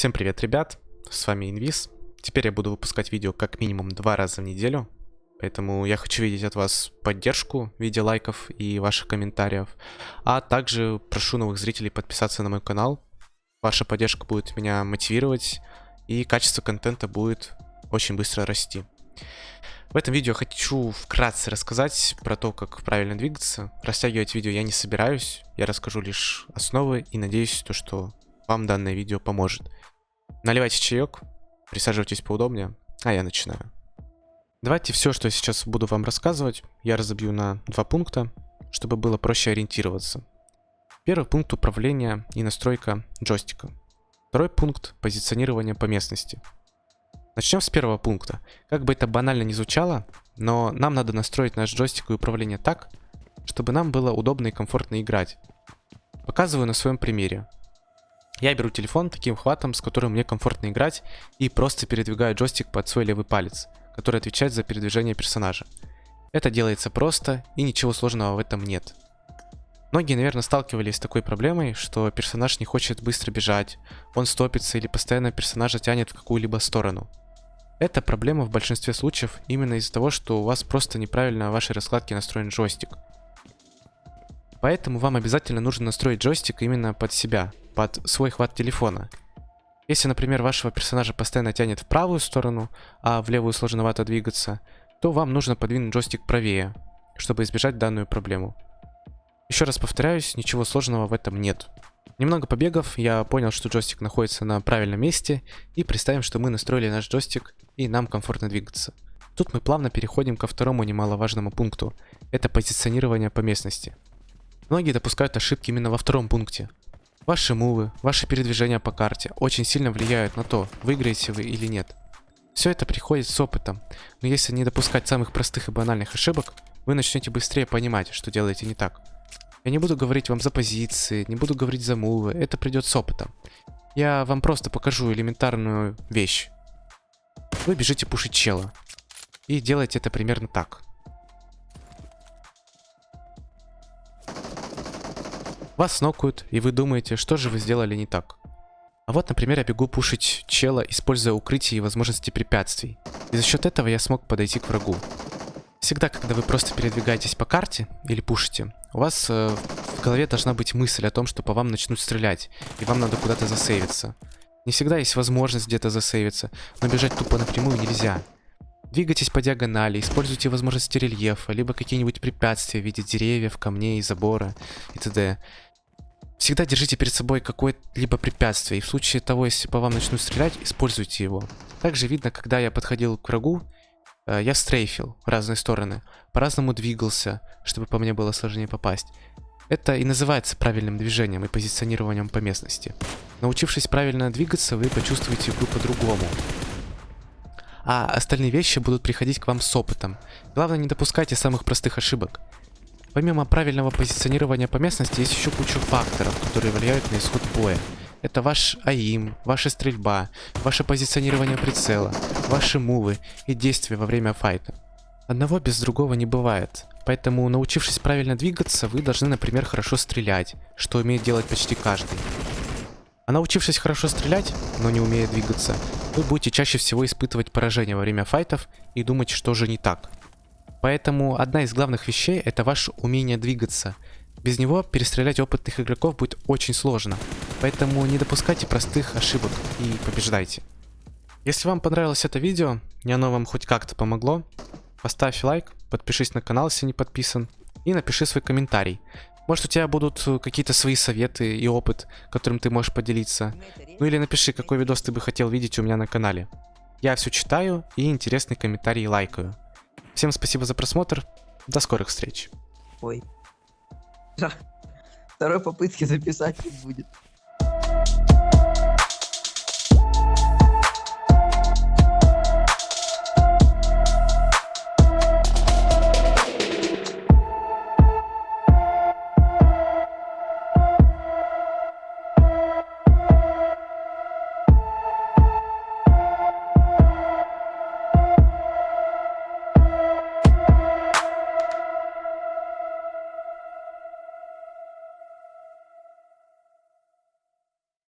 Всем привет, ребят, с вами Инвиз. Теперь я буду выпускать видео как минимум 2 раза в неделю, поэтому я хочу видеть от вас поддержку в виде лайков и ваших комментариев, а также прошу новых зрителей подписаться на мой канал. Ваша поддержка будет меня мотивировать, и качество контента будет очень быстро расти. В этом видео хочу вкратце рассказать про то, как правильно двигаться. Растягивать видео я не собираюсь, я расскажу лишь основы и надеюсь, что вам данное видео поможет. Наливайте чаек, присаживайтесь поудобнее, а я начинаю. Давайте все, что я сейчас буду вам рассказывать, я разобью на 2 пункта, чтобы было проще ориентироваться. Первый пункт — управление и настройка джойстика. Второй пункт — позиционирование по местности. Начнем с первого пункта. Как бы это банально ни звучало, но нам надо настроить наш джойстик и управление так, чтобы нам было удобно и комфортно играть. Показываю на своем примере. Я беру телефон таким хватом, с которым мне комфортно играть, и просто передвигаю джойстик под свой левый палец, который отвечает за передвижение персонажа. Это делается просто, и ничего сложного в этом нет. Многие, наверное, сталкивались с такой проблемой, что персонаж не хочет быстро бежать, он стопится или постоянно персонажа тянет в какую-либо сторону. Это проблема в большинстве случаев именно из-за того, что у вас просто неправильно в вашей раскладке настроен джойстик. Поэтому вам обязательно нужно настроить джойстик именно под себя, под свой хват телефона. Если, например, вашего персонажа постоянно тянет в правую сторону, а в левую сложновато двигаться, то вам нужно подвинуть джойстик правее, чтобы избежать данную проблему. Еще раз повторяюсь, ничего сложного в этом нет. Немного побегав, я понял, что джойстик находится на правильном месте, и представим, что мы настроили наш джойстик и нам комфортно двигаться. Тут мы плавно переходим ко второму немаловажному пункту. Это позиционирование по местности. Многие допускают ошибки именно во втором пункте. Ваши мувы, ваши передвижения по карте очень сильно влияют на то, выиграете вы или нет. Все это приходит с опытом, но если не допускать самых простых и банальных ошибок, вы начнете быстрее понимать, что делаете не так. Я не буду говорить вам за позиции, не буду говорить за мувы, это придет с опытом. Я вам просто покажу элементарную вещь. Вы бежите пушить чела. И делаете это примерно так. Вас нокают, и вы думаете, что же вы сделали не так. А вот, например, я бегу пушить чела, используя укрытие и возможности препятствий. И за счет этого я смог подойти к врагу. Всегда, когда вы просто передвигаетесь по карте или пушите, у вас в голове должна быть мысль о том, что по вам начнут стрелять, и вам надо куда-то засейвиться. Не всегда есть возможность где-то засейвиться, но бежать тупо напрямую нельзя. Двигайтесь по диагонали, используйте возможности рельефа, либо какие-нибудь препятствия в виде деревьев, камней, забора и т.д. Всегда держите перед собой какое-либо препятствие, и в случае того, если по вам начнут стрелять, используйте его. Также видно, когда я подходил к врагу, я стрейфил в разные стороны, по-разному двигался, чтобы по мне было сложнее попасть. Это и называется правильным движением и позиционированием по местности. Научившись правильно двигаться, вы почувствуете игру по-другому. А остальные вещи будут приходить к вам с опытом. Главное, не допускайте самых простых ошибок. Помимо правильного позиционирования по местности, есть еще куча факторов, которые влияют на исход боя. Это ваш АИМ, ваша стрельба, ваше позиционирование прицела, ваши мувы и действия во время файта. Одного без другого не бывает. Поэтому, научившись правильно двигаться, вы должны, например, хорошо стрелять, что умеет делать почти каждый. А научившись хорошо стрелять, но не умея двигаться, вы будете чаще всего испытывать поражение во время файтов и думать, что же не так. Поэтому одна из главных вещей — это ваше умение двигаться. Без него перестрелять опытных игроков будет очень сложно. Поэтому не допускайте простых ошибок и побеждайте. Если вам понравилось это видео, и оно вам хоть как-то помогло, поставь лайк, подпишись на канал, если не подписан, и напиши свой комментарий. Может, у тебя будут какие-то свои советы и опыт, которым ты можешь поделиться. Ну или напиши, какой видос ты бы хотел видеть у меня на канале. Я все читаю и интересные комментарии лайкаю. Всем спасибо за просмотр. До скорых встреч. Ой. Второй попытки записать не будет.